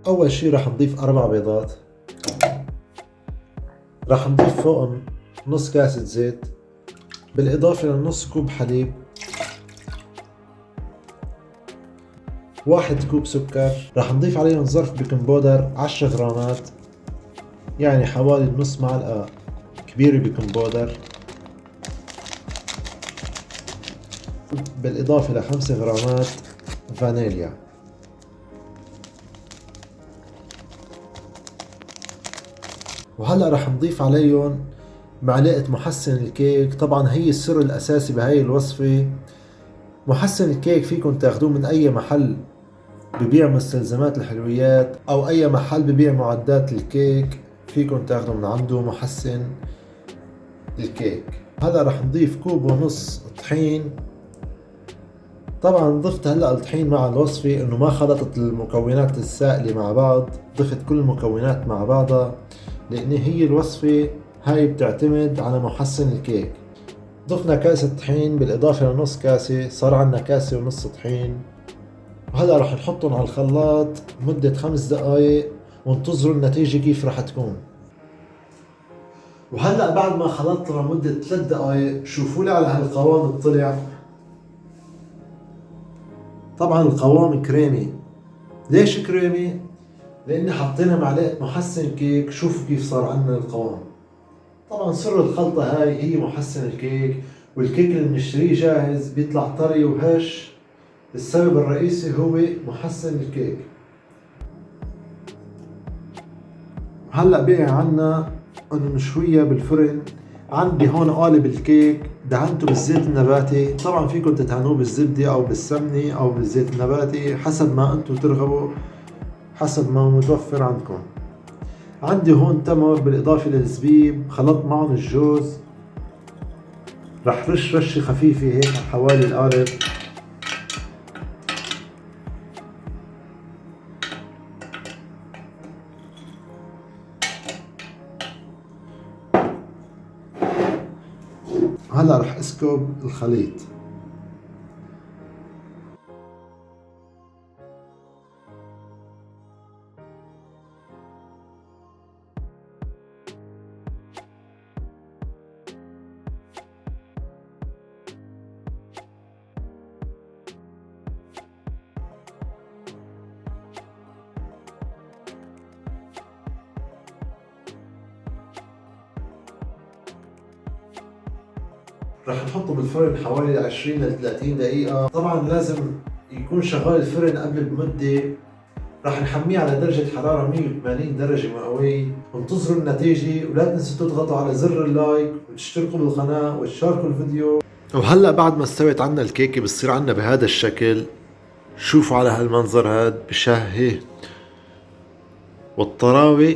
أول شي راح نضيف 4 بيضات، راح نضيف فوقهم نص كاسة زيت بالإضافة لنص كوب حليب، 1 كوب سكر، راح نضيف عليهم ظرف بيكنج بودر 10 غرامات، يعني حوالي نص معلقة كبيرة بيكنج بودر، بالإضافة ل5 غرامات فانيليا. وهلأ رح نضيف عليهم معلقة محسن الكيك. طبعا هي السر الأساسي بهاي الوصفة. محسن الكيك فيكن تاخدوه من أي محل ببيع مستلزمات الحلويات أو أي محل ببيع معدات الكيك، فيكن تاخدوا من عنده محسن الكيك. هلا رح نضيف كوب ونص طحين. طبعا ضفت هلا الطحين مع الوصفة انه ما خلطت المكونات السائلة مع بعض، ضفت كل المكونات مع بعضها لان هي الوصفة هاي بتعتمد على محسن الكيك. ضفنا كاسة طحين بالاضافة لنص كاسة، صار عنا كاسة ونص طحين. وهلا رح نحطهم على الخلاط مدة 5 دقايق وانتظروا النتيجة كيف رح تكون. وهلا بعد ما خلطتها لمدة 3 دقايق شوفوا لي على هالقوام الطلع. طبعا القوام كريمي. ليش كريمي؟ لاني حطينا معلقة محسن كيك. شوفوا كيف صار عندنا القوام. طبعا سر الخلطة هاي هي محسن الكيك، والكيك اللي بنشتريه جاهز بيطلع طري وهش. السبب الرئيسي هو محسن الكيك. هلا بقي عنا انه نشويها بالفرن. عندي هون قالب الكيك دهنته بالزيت النباتي. طبعا فيكم تدهنوه بالزبدة او بالسمنة او بالزيت النباتي حسب ما انتم ترغبوا، حسب ما متوفر عندكم. عندي هون تمر بالاضافة للزبيب، خلطت معهم الجوز. رح رش رشة خفيفة هيك حوالي القالب. هلا رح اسكب الخليط. رح نحطه بالفرن حوالي 20 ل 30 دقيقة. طبعا لازم يكون شغال الفرن قبل بمدة. رح نحميه على درجة حرارة 180 درجة مئوية. وانتظروا النتيجة، ولا تنسوا تضغطوا على زر اللايك وتشتركوا بالقناة وتشاركوا الفيديو. وهلأ بعد ما استوت عنا الكيكة بتصير عنا بهذا الشكل. شوفوا على هالمنظر هاد بشهي، والطراوة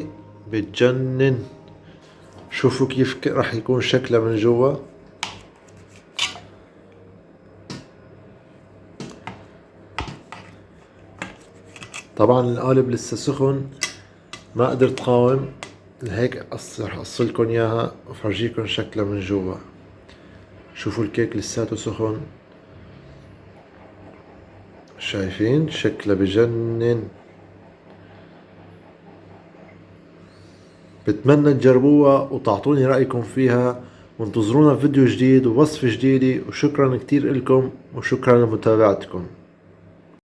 بتجنن. شوفوا كيف رح يكون شكلها من جوا. طبعا القالب لسه سخن، ما قدرت قاوم، لهيك رح اقصلكن اياها وفرجيكن شكلها من جوا. شوفوا الكيك لساته سخن، شايفين شكلها بجنن. بتمنى تجربوها وتعطوني رأيكم فيها، وانتظرونا في فيديو جديد ووصفة جديدة. وشكرا كتير لكم وشكرا لمتابعتكم.